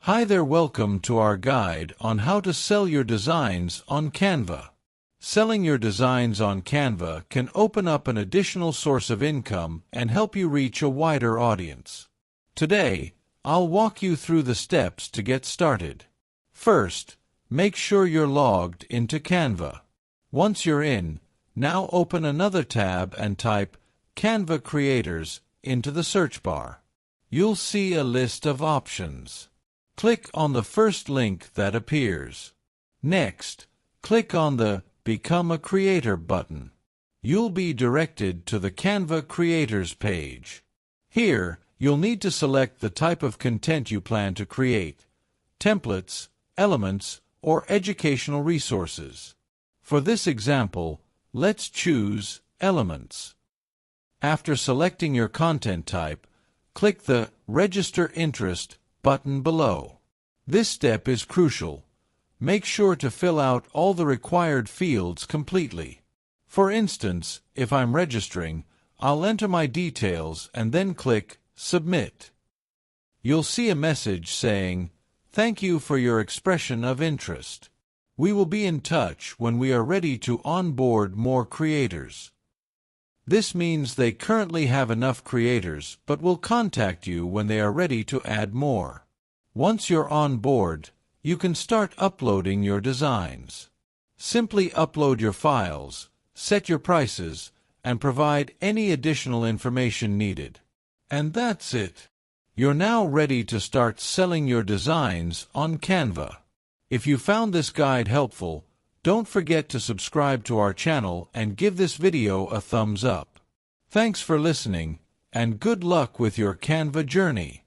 Hi there, welcome to our guide on how to sell your designs on Canva. Selling your designs on Canva can open up an additional source of income and help you reach a wider audience. Today, I'll walk you through the steps to get started. First, make sure you're logged into Canva. Once you're in, now open another tab and type Canva Creators into the search bar. You'll see a list of options. Click on the first link that appears. Next, click on the Become a Creator button. You'll be directed to the Canva Creators page. Here, you'll need to select the type of content you plan to create: templates, elements, or educational resources. For this example, let's choose Elements. After selecting your content type, click the Register Interest button below. This step is crucial. Make sure to fill out all the required fields completely. For instance, if I'm registering, I'll enter my details and then click Submit. You'll see a message saying, "Thank you for your expression of interest. We will be in touch when we are ready to onboard more creators." This means they currently have enough creators but will contact you when they are ready to add more. Once you're on board, you can start uploading your designs. Simply upload your files, set your prices, and provide any additional information needed. And that's it. You're now ready to start selling your designs on Canva. If you found this guide helpful, don't forget to subscribe to our channel and give this video a thumbs up. Thanks for listening, and good luck with your Canva journey.